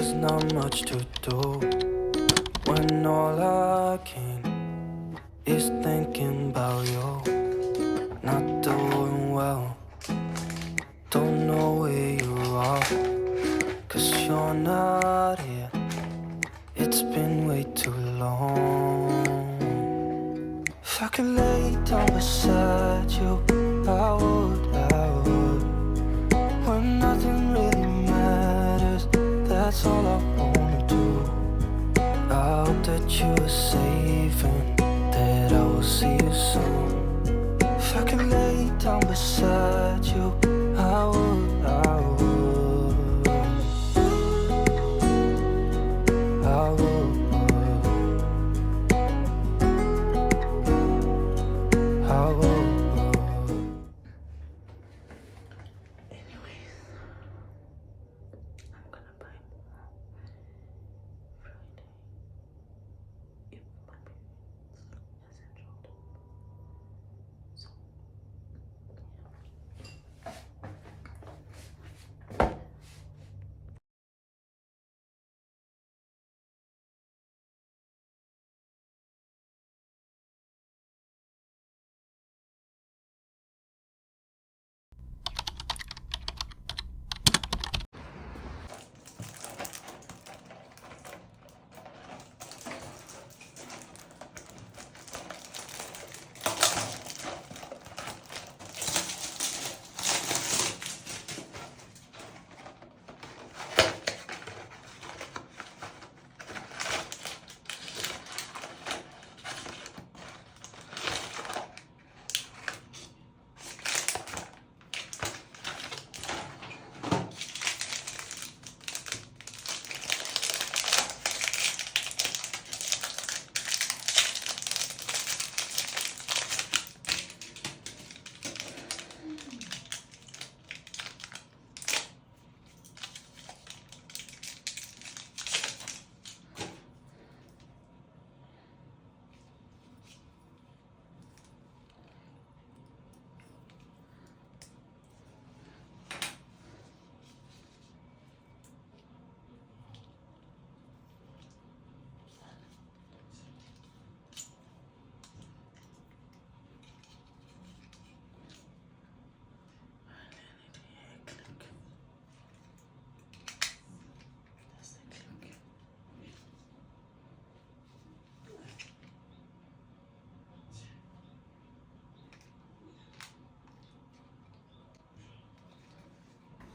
there's not much to do when all I can is thinking about you. Not doing well, don't know where you are, 'cause you're not here. It's been way too long. If I could lay down beside you, I would, when nothing really matters, that's all I wanna do. I hope that you are safe and that I will see you soon. If I could lay down beside you, I would, I would, I would, I would.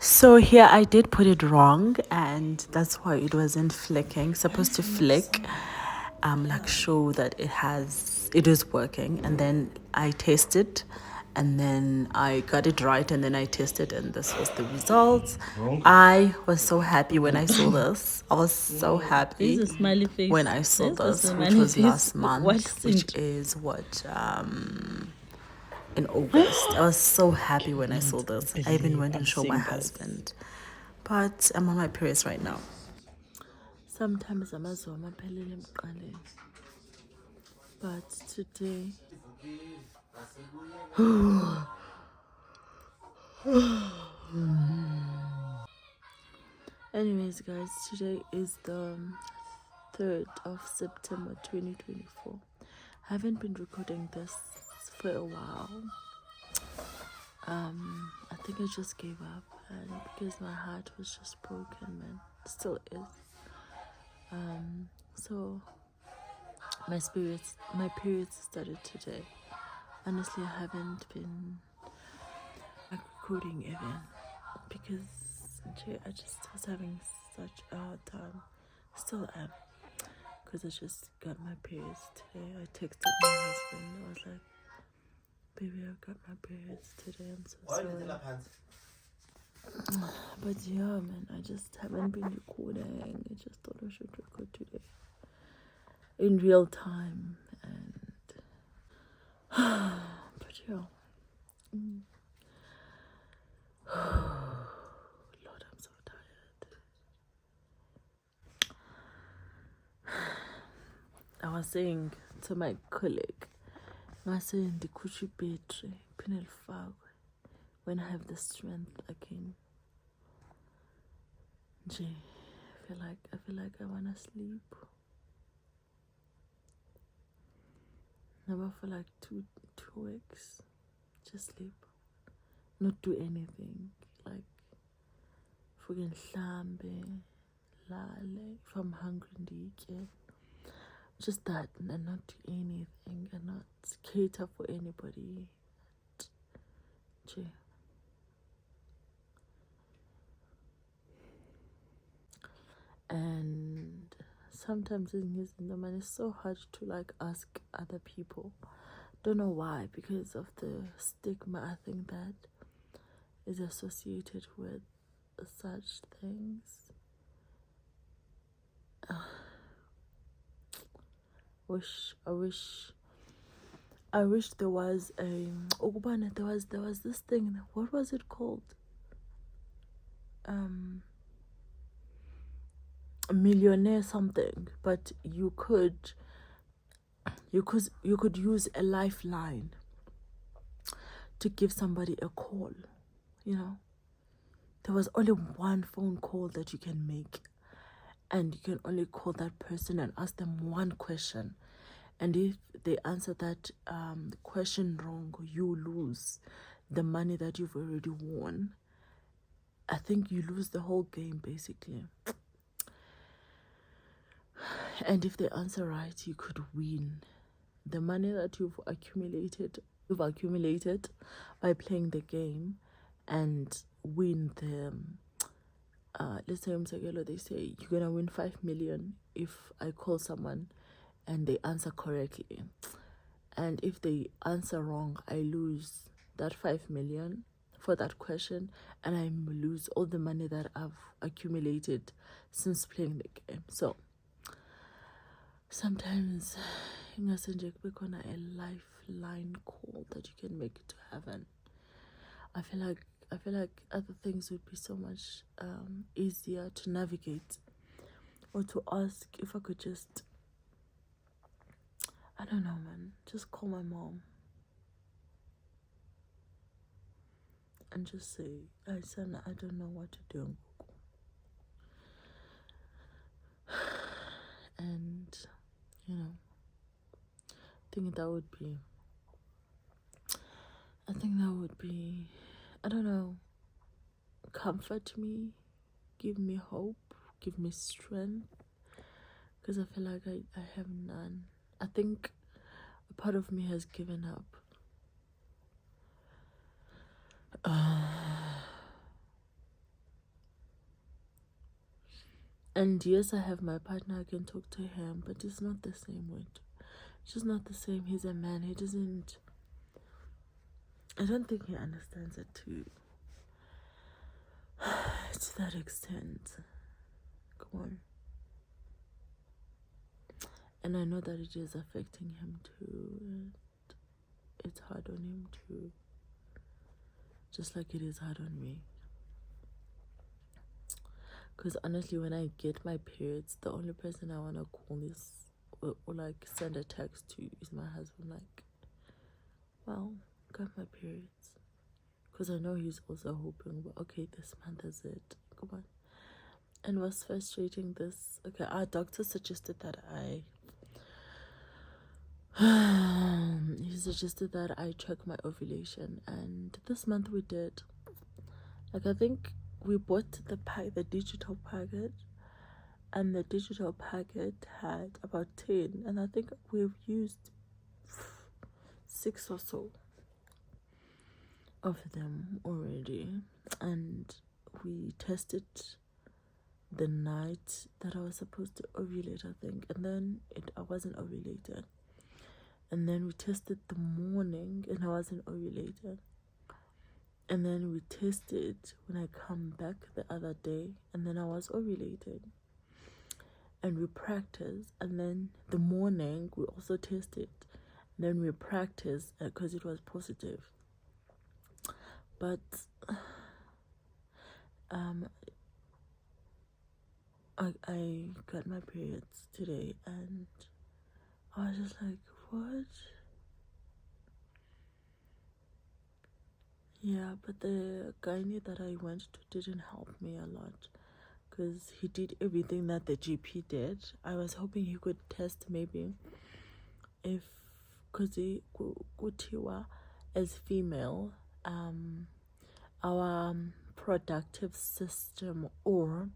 So here I did put it wrong, and that's why it wasn't flicking. Supposed to flick, like show that it is working, and then I tested, and then I got it right, and then I tested, and this was the results. I was so happy when I saw this. I was so happy when I saw this, which was last month, which is what in August. I was so happy when I saw this. I even went and showed my husband. But I'm on my periods right now. Sometimes I'm as well, but today anyways guys, today is the 3rd of September 2024. I haven't been recording this for a while. I think I just gave up, and because my heart was just broken, man, still is. So my periods started today. Honestly, I haven't been recording even because I just was having such a hard time. Still am, because I just got my periods today. I texted my husband. I was like, baby, I got my periods today. I'm so sorry. But yeah, man, I just haven't been recording. I just thought I should record today in real time, and but yeah. Lord, I'm so tired. I was saying to my colleague, I was saying the kuchi battery pinel fag when I have the strength again. Nje feel like I wanna sleep. Never for like two weeks. Just sleep. Not do anything. Like fucking hlambe, lale. If I'm hungry, ndike. Just that, and not do anything, and not cater for anybody. And sometimes in the man, it's so hard to like ask other people. Don't know why, because of the stigma I think that is associated with such things. I wish there was a there was this thing. What was it called? A millionaire something, but you could use a lifeline to give somebody a call. There was only one phone call that you can make, and you can only call that person and ask them one question, and if they answer that question wrong, you lose the money that you've already won. I think you lose the whole game basically. And if they answer right, you could win the money that you've accumulated by playing the game, and win the let's say they say you're gonna win 5 million if I call someone and they answer correctly, and if they answer wrong, I lose that 5 million for that question, and I lose all the money that I've accumulated since playing the game. So sometimes a lifeline call that you can make it to heaven. I feel like other things would be so much easier to navigate, or to ask if I could just, I don't know, man, just call my mom and just say, I don't know what to do. And I think that would be, I don't know, comfort me, give me hope, give me strength, because I feel like I have none. I think a part of me has given up. And yes, I have my partner, I can talk to him, but it's not the same way. It's just not the same. He's a man. He doesn't, I don't think he understands it to that extent. Come on. And I know that it is affecting him too, and it's hard on him too, just like it is hard on me. Because honestly, when I get my periods, the only person I want to call is, or like send a text to, is my husband. Like, well, got my periods. Because I know he's also hoping, but okay, this month is it. Come on. And what's frustrating, our doctor suggested that he suggested that I check my ovulation, and this month we did. Like, I think we bought the digital packet, and the digital packet had about 10, and I think we've used 6 or so of them already. And we tested the night that I was supposed to ovulate, I think, and then I wasn't ovulated. And then we tested the morning and I wasn't ovulated. And then we tested when I come back the other day, and then I was ovulated. And we practiced, and then the morning we also tested. And then we practiced because it was positive. But I got my periods today, and I was just like, what? Yeah, but the gynae that I went to didn't help me a lot, because he did everything that the GP did. I was hoping he could test maybe if, because kutiwa as female, our productive system, or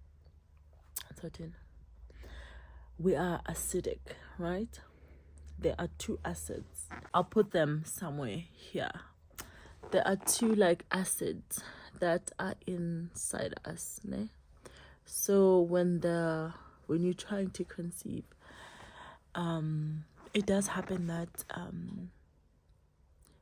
certain, we are acidic, right? There are two acids. I'll put them somewhere here. There are two like acids that are inside us, ne? So when you're trying to conceive, it does happen that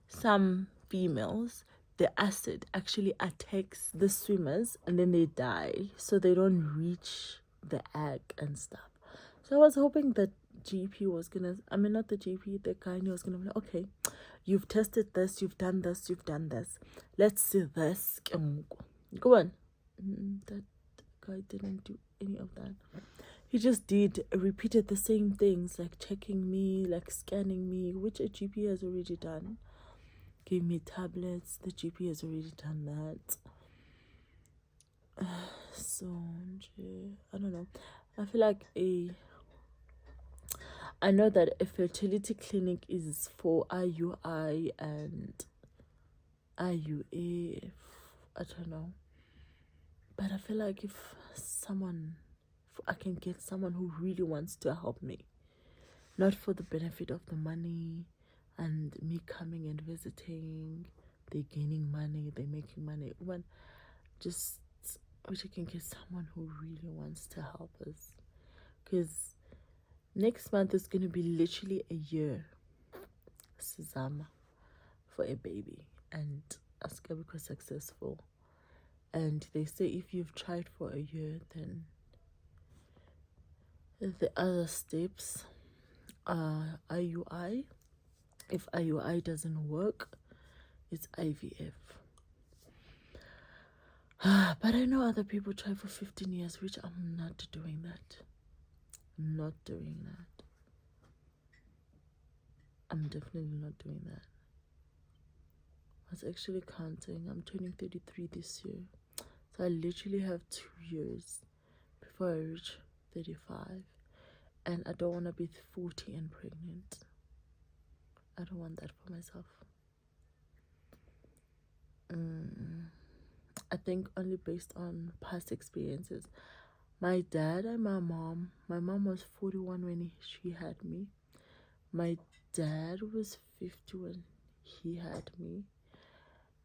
some females, the acid actually attacks the swimmers and then they die, so they don't reach the egg and stuff. So I was hoping that GP was gonna, I mean not the GP, the gynae was gonna be like, okay, you've tested this, you've done this, let's see this. Go on. That guy didn't do any of that. He just repeated the same things, like checking me, like scanning me, which a GP has already done. Gave me tablets, the GP has already done that. So I don't know. I feel like I know that a fertility clinic is for IUI and IUA. I don't know. But I feel like if I can get someone who really wants to help me, not for the benefit of the money and me coming and visiting, they're gaining money, they're making money. When just wish I can get someone who really wants to help us. Because next month is going to be literally a year, Sizama, for a baby. And Askabiko successful. And they say if you've tried for a year, then the other steps are IUI. If IUI doesn't work, it's IVF. But I know other people try for 15 years, which I'm not doing that. I'm not doing that. I'm definitely not doing that. I was actually counting. I'm turning 33 this year. So I literally have 2 years before I reach 35. And I don't want to be 40 and pregnant. I don't want that for myself. I think only based on past experiences. My dad and my mom was 41 when she had me. My dad was 50 when he had me.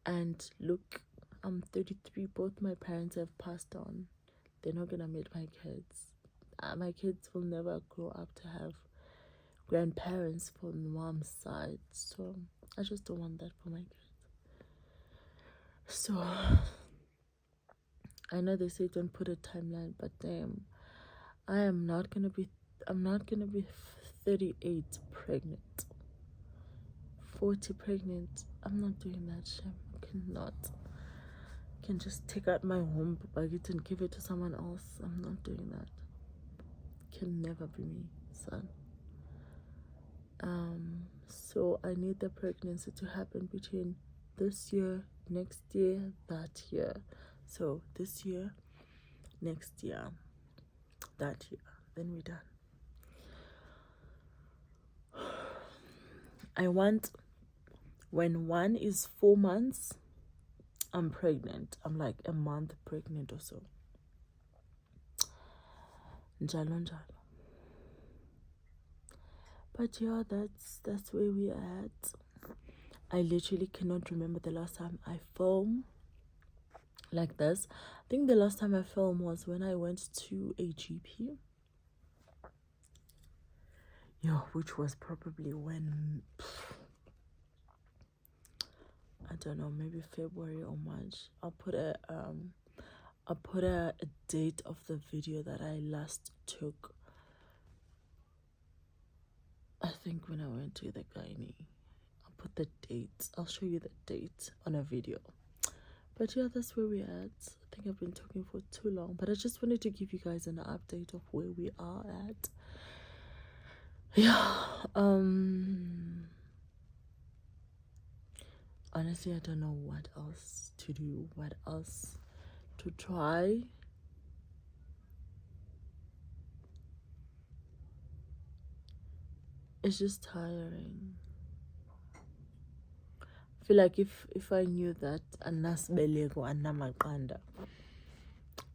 And look, I'm 33. Both my parents have passed on. They're not gonna meet my kids. My kids will never grow up to have grandparents from mom's side. So I just don't want that for my kids. So I know they say don't put a timeline, but damn, I'm not gonna be 38 pregnant, 40 pregnant. I'm not doing that shit. I cannot. I can just take out my womb baguette and give it to someone else. I'm not doing that. It can never be me, son. So I need the pregnancy to happen between this year, next year, that year. So this year, next year, that year, then we're done. I want, when one is 4 months, I'm pregnant. I'm like a month pregnant or so. Njalo. But yeah, that's where we are at. I literally cannot remember the last time I filmed like this. I think the last time I filmed was when I went to a GP. Yeah, which was probably when, I don't know, maybe February or March. I'll put a date of the video that I last took. I think when I went to the gynae. I'll put the date. I'll show you the date on a video. But yeah, that's where we're at. I think I've been talking for too long, but I just wanted to give you guys an update of where we are at. Yeah, honestly, I don't know what else to do, what else to try. It's just tiring. I feel like if I knew that anasibeleko anamaqanda,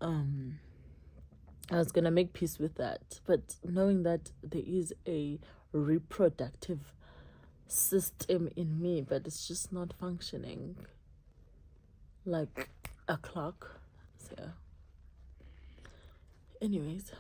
I was gonna make peace with that. But knowing that there is a reproductive system in me, but it's just not functioning like a clock. So anyways,